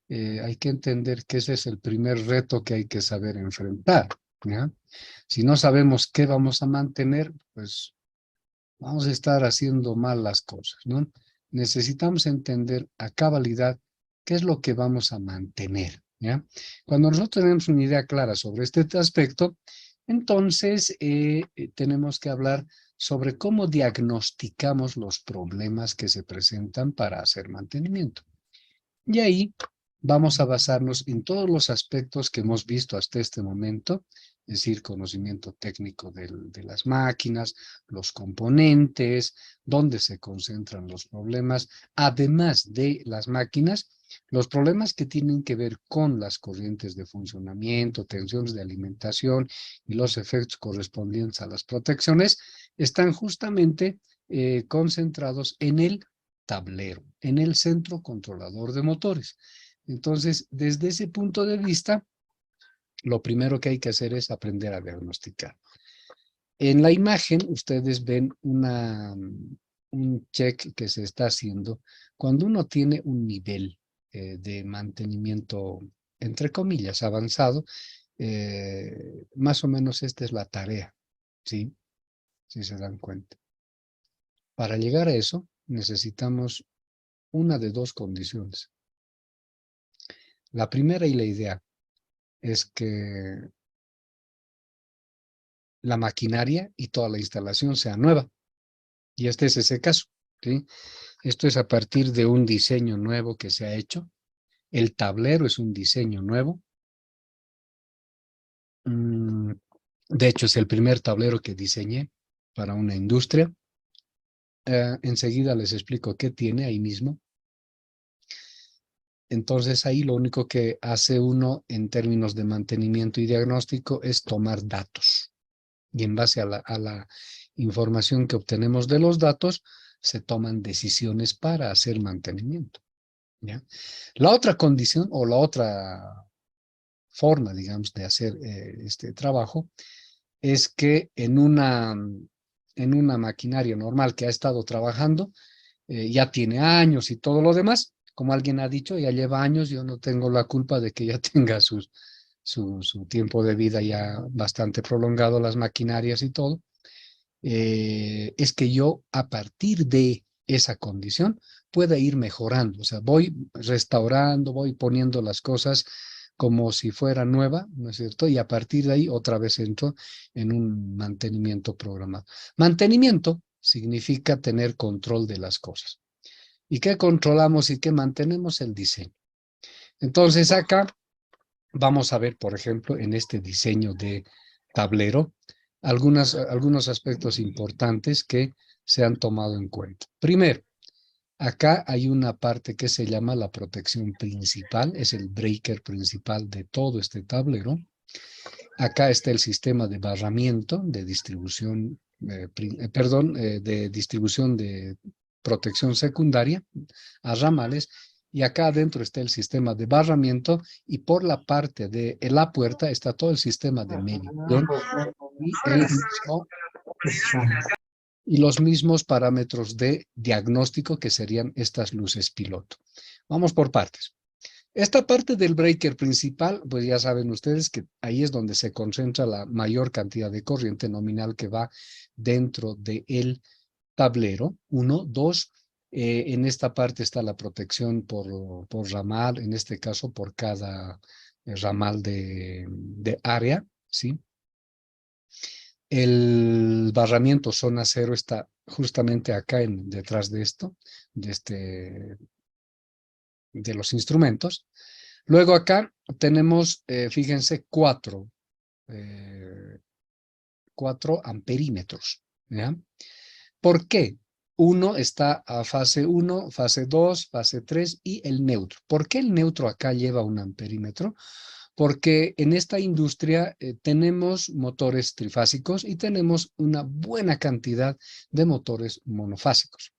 hay que entender que ese es el primer reto que hay que saber enfrentar, ¿ya? Si no sabemos qué vamos a mantener, pues vamos a estar haciendo mal las cosas, ¿no? Necesitamos entender a cabalidad qué es lo que vamos a mantener, ¿ya? Cuando nosotros tenemos una idea clara sobre este aspecto, entonces tenemos que hablar sobre cómo diagnosticamos los problemas que se presentan para hacer mantenimiento. Y ahí vamos a basarnos en todos los aspectos que hemos visto hasta este momento, es decir, conocimiento técnico de las máquinas, los componentes, dónde se concentran los problemas, además de las máquinas, los problemas que tienen que ver con las corrientes de funcionamiento, tensiones de alimentación y los efectos correspondientes a las protecciones, están justamente concentrados en el tablero, en el centro controlador de motores. Entonces, desde ese punto de vista, lo primero que hay que hacer es aprender a diagnosticar. En la imagen, ustedes ven un check que se está haciendo cuando uno tiene un nivel de mantenimiento, entre comillas, avanzado. Más o menos esta es la tarea, ¿sí? Si se dan cuenta. Para llegar a eso, necesitamos una de dos condiciones. La primera y la idea es que la maquinaria y toda la instalación sea nueva. Y este es ese caso, ¿sí? Esto es a partir de un diseño nuevo que se ha hecho. El tablero es un diseño nuevo. De hecho, es el primer tablero que diseñé para una industria. Enseguida les explico qué tiene ahí mismo. Entonces, ahí lo único que hace uno en términos de mantenimiento y diagnóstico es tomar datos. Y en base a la información que obtenemos de los datos, se toman decisiones para hacer mantenimiento, ¿ya? La otra condición o la otra forma, digamos, de hacer este trabajo es que en una maquinaria normal que ha estado trabajando, ya tiene años y todo lo demás, como alguien ha dicho, ya lleva años, yo no tengo la culpa de que ya tenga su tiempo de vida ya bastante prolongado, las maquinarias y todo, es que yo a partir de esa condición pueda ir mejorando, o sea, voy restaurando, voy poniendo las cosas como si fuera nueva, ¿no es cierto? Y a partir de ahí otra vez entro en un mantenimiento programado. Mantenimiento significa tener control de las cosas. ¿Y qué controlamos y qué mantenemos? El diseño. Entonces acá vamos a ver, por ejemplo, en este diseño de tablero, algunos aspectos importantes que se han tomado en cuenta. Primero, acá hay una parte que se llama la protección principal, es el breaker principal de todo este tablero. Acá está el sistema de barramiento, de distribución, de distribución de protección secundaria a ramales, y acá adentro está el sistema de barramiento, y por la parte de la puerta está todo el sistema de medición y los mismos parámetros de diagnóstico que serían estas luces piloto. Vamos por partes. Esta parte del breaker principal, pues ya saben ustedes que ahí es donde se concentra la mayor cantidad de corriente nominal que va dentro del tablero. Uno, dos, en esta parte está la protección por ramal, en este caso por cada ramal de área, ¿sí? El barramiento zona cero está justamente acá detrás de esto, de los instrumentos. Luego acá tenemos, fíjense, eh, cuatro amperímetros, ¿ya? ¿Por qué? Uno está a fase 1, fase 2, fase 3 y el neutro. ¿Por qué el neutro acá lleva un amperímetro? Porque en esta industria tenemos motores trifásicos y tenemos una buena cantidad de motores monofásicos.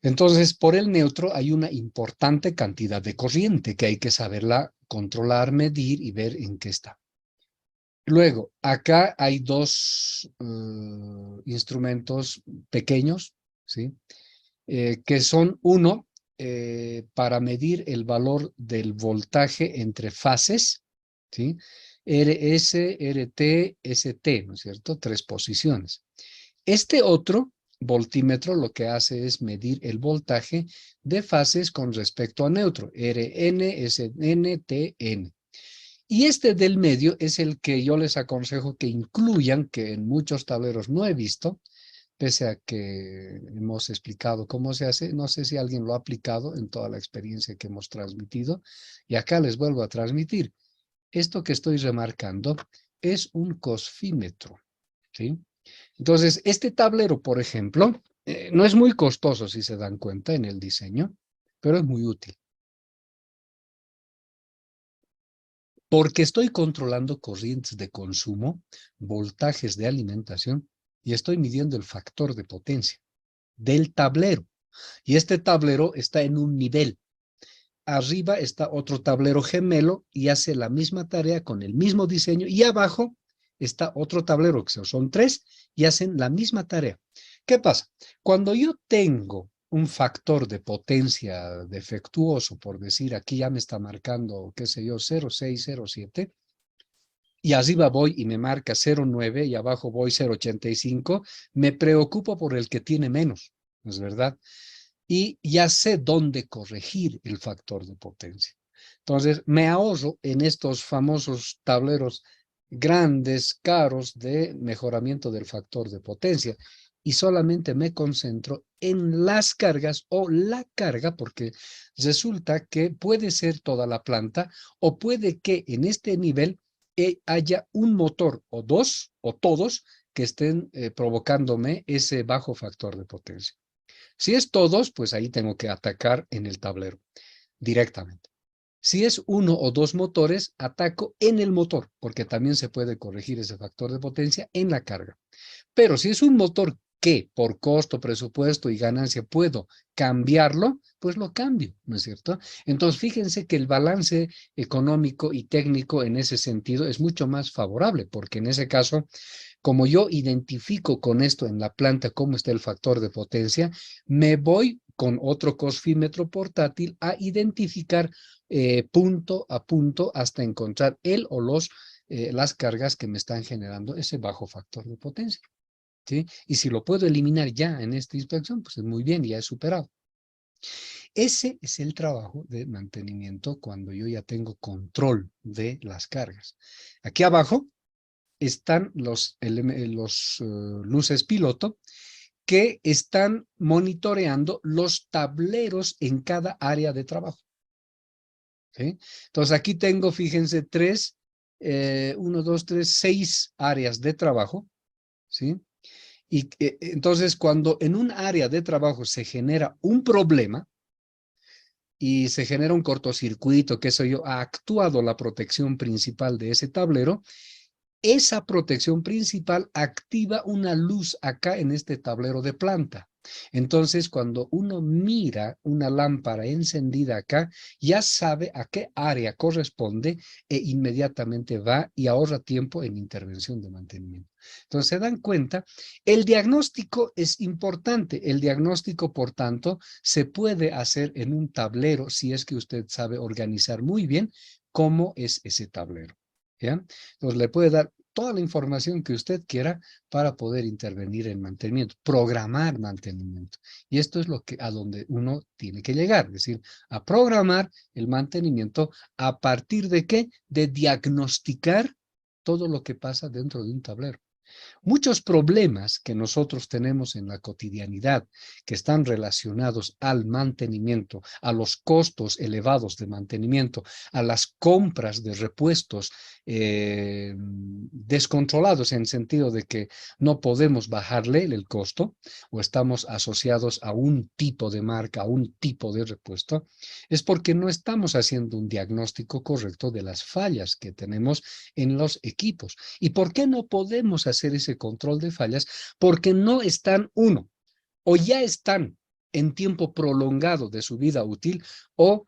Entonces, por el neutro hay una importante cantidad de corriente que hay que saberla controlar, medir y ver en qué está. Luego, acá hay dos instrumentos pequeños, ¿sí? Que son uno, para medir el valor del voltaje entre fases, ¿sí? RS, RT, ST, ¿no es cierto? 3 posiciones. Este otro voltímetro lo que hace es medir el voltaje de fases con respecto a neutro, RN, SN, TN. Y este del medio es el que yo les aconsejo que incluyan, que en muchos tableros no he visto, pese a que hemos explicado cómo se hace. No sé si alguien lo ha aplicado en toda la experiencia que hemos transmitido. Y acá les vuelvo a transmitir. Esto que estoy remarcando es un cosfímetro, ¿sí? Entonces, este tablero, por ejemplo, no es muy costoso si se dan cuenta en el diseño, pero es muy útil. Porque estoy controlando corrientes de consumo, voltajes de alimentación y estoy midiendo el factor de potencia del tablero. Y este tablero está en un nivel. Arriba está otro tablero gemelo y hace la misma tarea con el mismo diseño. Y abajo está otro tablero, que son 3, y hacen la misma tarea. ¿Qué pasa? Cuando yo tengo un factor de potencia defectuoso, por decir, aquí ya me está marcando, qué sé yo, 0,607, y arriba voy y me marca 0,9 y abajo voy 0,85, me preocupo por el que tiene menos, ¿no es verdad? Y ya sé dónde corregir el factor de potencia. Entonces, me ahorro en estos famosos tableros grandes, caros de mejoramiento del factor de potencia y solamente me concentro en las cargas o la carga, porque resulta que puede ser toda la planta o puede que en este nivel haya un motor o dos o todos que estén provocándome ese bajo factor de potencia. Si es todos, pues ahí tengo que atacar en el tablero directamente. Si es uno o dos motores, ataco en el motor, porque también se puede corregir ese factor de potencia en la carga. Pero si es un motor que por costo, presupuesto y ganancia puedo cambiarlo, pues lo cambio, ¿no es cierto? Entonces, fíjense que el balance económico y técnico en ese sentido es mucho más favorable, porque en ese caso, como yo identifico con esto en la planta cómo está el factor de potencia, me voy con otro cosfímetro portátil a identificar punto a punto hasta encontrar el o las cargas que me están generando ese bajo factor de potencia, ¿sí? Y si lo puedo eliminar ya en esta inspección, pues es muy bien, ya he superado. Ese es el trabajo de mantenimiento cuando yo ya tengo control de las cargas. Aquí abajo están los luces piloto que están monitoreando los tableros en cada área de trabajo, ¿sí? Entonces aquí tengo, fíjense, 6 áreas de trabajo, ¿sí? Y entonces cuando en un área de trabajo se genera un problema y se genera un cortocircuito, qué sé yo, ha actuado la protección principal de ese tablero, esa protección principal activa una luz acá en este tablero de planta. Entonces, cuando uno mira una lámpara encendida acá, ya sabe a qué área corresponde e inmediatamente va y ahorra tiempo en intervención de mantenimiento. Entonces, se dan cuenta, el diagnóstico es importante. El diagnóstico, por tanto, se puede hacer en un tablero si es que usted sabe organizar muy bien cómo es ese tablero. ¿Ya? Entonces le puede dar toda la información que usted quiera para poder intervenir en mantenimiento, programar mantenimiento. Y esto es a donde uno tiene que llegar, es decir, a programar el mantenimiento a partir de ¿qué? De diagnosticar todo lo que pasa dentro de un tablero. Muchos problemas que nosotros tenemos en la cotidianidad que están relacionados al mantenimiento, a los costos elevados de mantenimiento, a las compras de repuestos descontrolados en el sentido de que no podemos bajarle el costo o estamos asociados a un tipo de marca, a un tipo de repuesto, es porque no estamos haciendo un diagnóstico correcto de las fallas que tenemos en los equipos. ¿Y por qué no podemos hacer ese control de fallas? Porque no están, o ya están en tiempo prolongado de su vida útil, o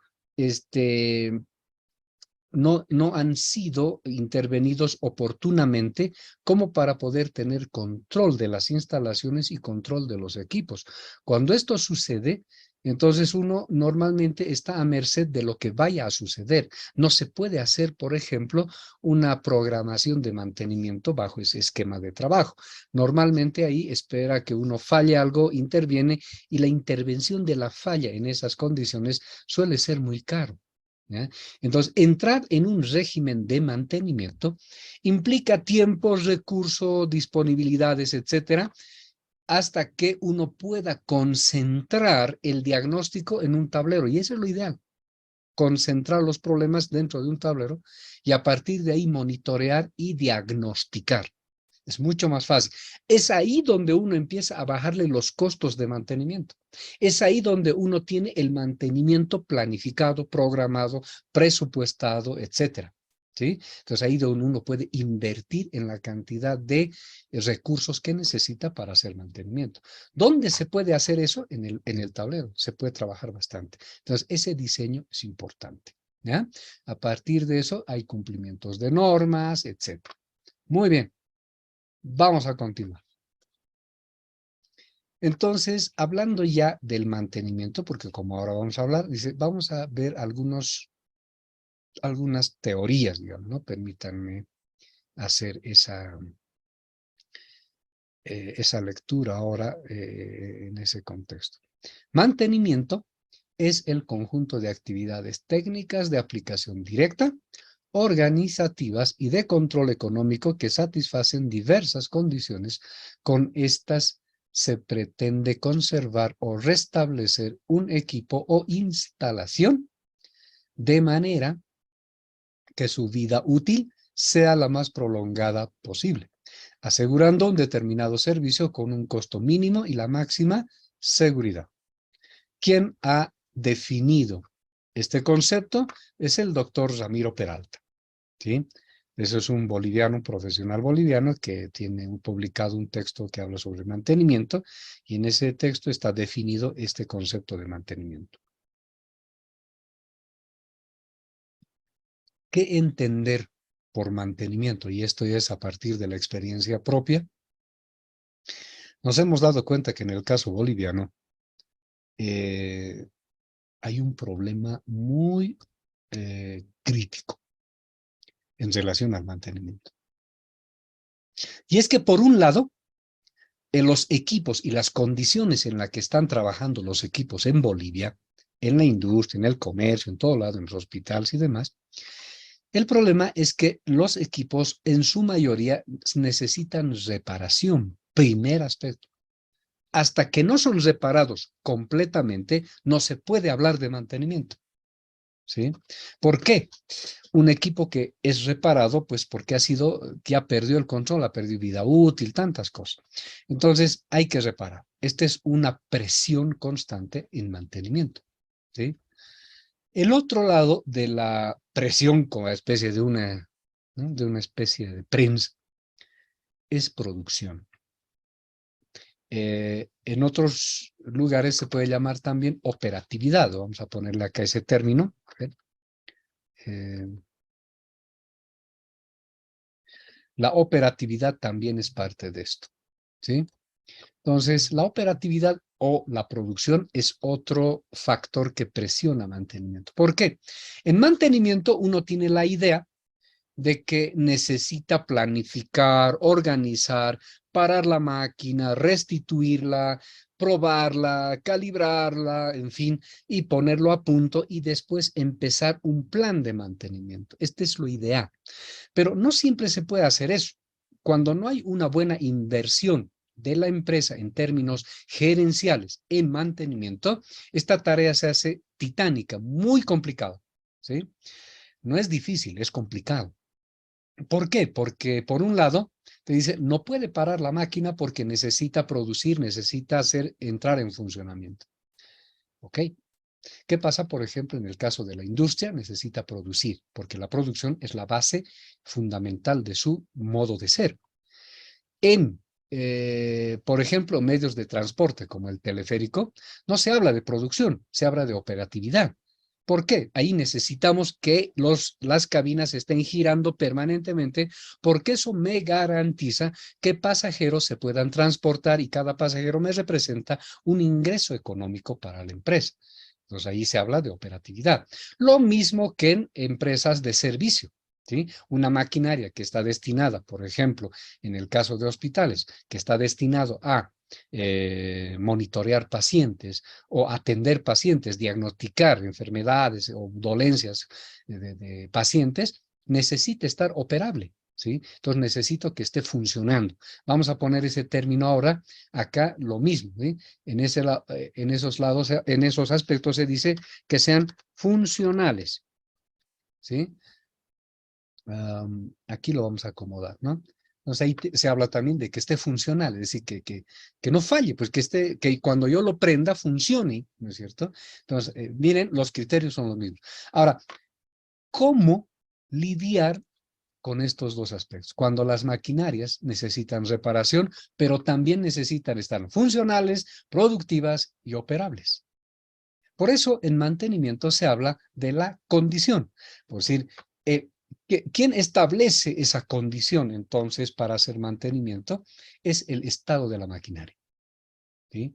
no han sido intervenidos oportunamente como para poder tener control de las instalaciones y control de los equipos. Cuando esto sucede, Entonces uno normalmente está a merced de lo que vaya a suceder. No se puede hacer, por ejemplo, una programación de mantenimiento bajo ese esquema de trabajo. Normalmente ahí espera que uno falle algo, interviene y la intervención de la falla en esas condiciones suele ser muy caro. ¿Ya? Entonces, entrar en un régimen de mantenimiento implica tiempos, recursos, disponibilidades, etcétera, hasta que uno pueda concentrar el diagnóstico en un tablero. Y eso es lo ideal, concentrar los problemas dentro de un tablero y a partir de ahí monitorear y diagnosticar. Es mucho más fácil. Es ahí donde uno empieza a bajarle los costos de mantenimiento. Es ahí donde uno tiene el mantenimiento planificado, programado, presupuestado, etcétera. ¿Sí? Entonces ahí donde uno puede invertir en la cantidad de recursos que necesita para hacer mantenimiento. ¿Dónde se puede hacer eso? En el tablero. Se puede trabajar bastante. Entonces ese diseño es importante. ¿Ya? A partir de eso hay cumplimientos de normas, etcétera. Muy bien. Vamos a continuar. Entonces, hablando ya del mantenimiento, porque como ahora vamos a hablar, dice, vamos a ver algunas teorías, digamos, ¿no? Permítanme hacer esa lectura ahora en ese contexto. Mantenimiento es el conjunto de actividades técnicas de aplicación directa, organizativas y de control económico que satisfacen diversas condiciones. Con estas se pretende conservar o restablecer un equipo o instalación de manera que su vida útil sea la más prolongada posible, asegurando un determinado servicio con un costo mínimo y la máxima seguridad. ¿Quién ha definido este concepto? Es el doctor Ramiro Peralta. ¿Sí? Eso es un boliviano, un profesional boliviano que tiene publicado un texto que habla sobre mantenimiento y en ese texto está definido este concepto de mantenimiento. ¿Qué entender por mantenimiento? Y esto es a partir de la experiencia propia. Nos hemos dado cuenta que en el caso boliviano hay un problema muy crítico en relación al mantenimiento. Y es que por un lado, en los equipos y las condiciones en las que están trabajando los equipos en Bolivia, en la industria, en el comercio, en todo lado, en los hospitales y demás, el problema es que los equipos en su mayoría necesitan reparación, primer aspecto. Hasta que no son reparados completamente, no se puede hablar de mantenimiento. ¿Sí? ¿Por qué? Un equipo que es reparado, pues porque ya perdió el control, ha perdido vida útil, tantas cosas. Entonces, hay que reparar. Esta es una presión constante en mantenimiento. ¿Sí? El otro lado de la presión como especie de ¿no? de una especie de PRIMS es producción. En otros lugares se puede llamar también operatividad. Vamos a ponerle acá ese término. La operatividad también es parte de esto. ¿Sí? Entonces, la operatividad o la producción es otro factor que presiona mantenimiento. ¿Por qué? En mantenimiento uno tiene la idea de que necesita planificar, organizar, parar la máquina, restituirla, probarla, calibrarla, en fin, y ponerlo a punto y después empezar un plan de mantenimiento. Este es lo ideal. Pero no siempre se puede hacer eso. Cuando no hay una buena inversión de la empresa en términos gerenciales en mantenimiento, esta tarea se hace titánica, muy complicada. ¿Sí? No es difícil, es complicado. ¿Por qué? Porque por un lado te dice, no puede parar la máquina porque necesita producir, necesita entrar en funcionamiento. ¿Ok? ¿Qué pasa, por ejemplo, en el caso de la industria? Necesita producir, porque la producción es la base fundamental de su modo de ser. Por ejemplo, medios de transporte como el teleférico, no se habla de producción, se habla de operatividad. ¿Por qué? Ahí necesitamos que las cabinas estén girando permanentemente porque eso me garantiza que pasajeros se puedan transportar y cada pasajero me representa un ingreso económico para la empresa. Entonces ahí se habla de operatividad. Lo mismo que en empresas de servicio. ¿Sí? Una maquinaria que está destinada, por ejemplo, en el caso de hospitales, que está destinado a monitorear pacientes o atender pacientes, diagnosticar enfermedades o dolencias de pacientes, necesita estar operable. ¿Sí? Entonces necesito que esté funcionando. Vamos a poner ese término ahora, acá lo mismo. ¿Sí? En esos lados, en esos aspectos se dice que sean funcionales. ¿Sí? Aquí lo vamos a acomodar, ¿no? Entonces ahí se habla también de que esté funcional, es decir, que no falle, pues que cuando yo lo prenda funcione, ¿no es cierto? Entonces, miren, los criterios son los mismos. Ahora, ¿cómo lidiar con estos dos aspectos? Cuando las maquinarias necesitan reparación, pero también necesitan estar funcionales, productivas y operables. Por eso en mantenimiento se habla de la condición. Por decir, ¿quién establece esa condición entonces para hacer mantenimiento? Es el estado de la maquinaria. ¿Sí?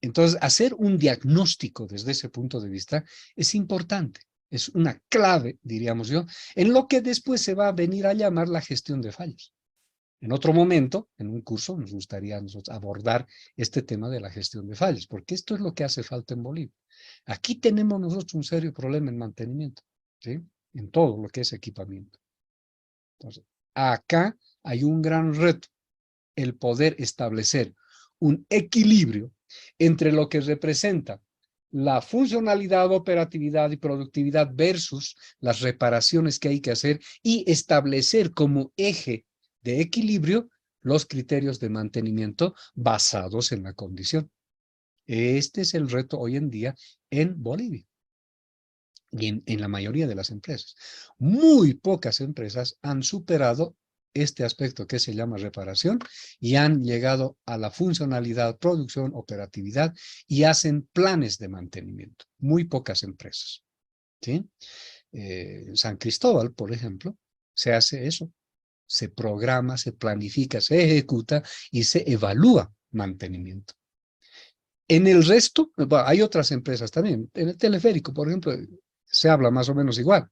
Entonces, hacer un diagnóstico desde ese punto de vista es importante. Es una clave, diríamos yo, en lo que después se va a venir a llamar la gestión de fallos. En otro momento, en un curso, nos gustaría abordar este tema de la gestión de fallos, porque esto es lo que hace falta en Bolivia. Aquí tenemos nosotros un serio problema en mantenimiento, ¿sí? En todo lo que es equipamiento. Entonces, acá hay un gran reto, el poder establecer un equilibrio entre lo que representa la funcionalidad, operatividad y productividad versus las reparaciones que hay que hacer y establecer como eje de equilibrio los criterios de mantenimiento basados en la condición. Este es el reto hoy en día en Bolivia y en la mayoría de las empresas. Muy pocas empresas han superado este aspecto que se llama reparación y han llegado a la funcionalidad, producción, operatividad y hacen planes de mantenimiento. Muy pocas empresas. ¿Sí? San Cristóbal, por ejemplo, se hace eso. Se programa, se planifica, se ejecuta y se evalúa mantenimiento. En el resto, bueno, hay otras empresas también. En el teleférico, por ejemplo, se habla más o menos igual.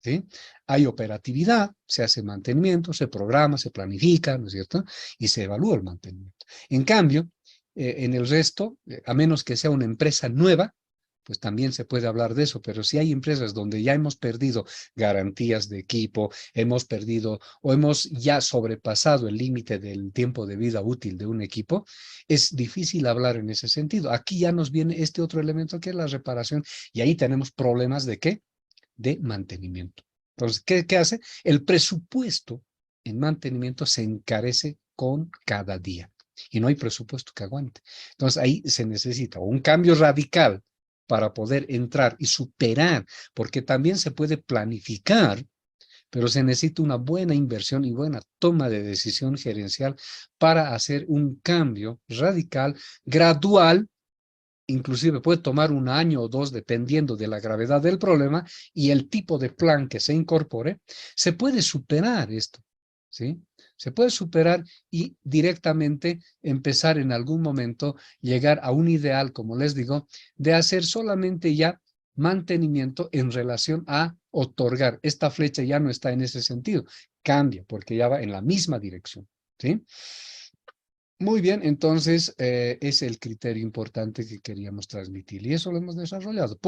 ¿Sí? Hay operatividad, se hace mantenimiento, se programa, se planifica, ¿no es cierto? Y se evalúa el mantenimiento. En cambio, en el resto, a menos que sea una empresa nueva, pues también se puede hablar de eso, pero si hay empresas donde ya hemos perdido garantías de equipo, hemos perdido o hemos ya sobrepasado el límite del tiempo de vida útil de un equipo, es difícil hablar en ese sentido. Aquí ya nos viene este otro elemento que es la reparación y ahí tenemos problemas de ¿qué? De mantenimiento. Entonces, ¿qué hace? El presupuesto en mantenimiento se encarece con cada día y no hay presupuesto que aguante. Entonces, ahí se necesita un cambio radical para poder entrar y superar, porque también se puede planificar, pero se necesita una buena inversión y buena toma de decisión gerencial para hacer un cambio radical, gradual. Inclusive puede tomar un año o dos dependiendo de la gravedad del problema y el tipo de plan que se incorpore. Se puede superar esto, ¿sí? Se puede superar y directamente empezar en algún momento, llegar a un ideal, como les digo, de hacer solamente ya mantenimiento en relación a otorgar. Esta flecha ya no está en ese sentido, cambia porque ya va en la misma dirección, ¿sí? Muy bien, entonces es el criterio importante que queríamos transmitir y eso lo hemos desarrollado.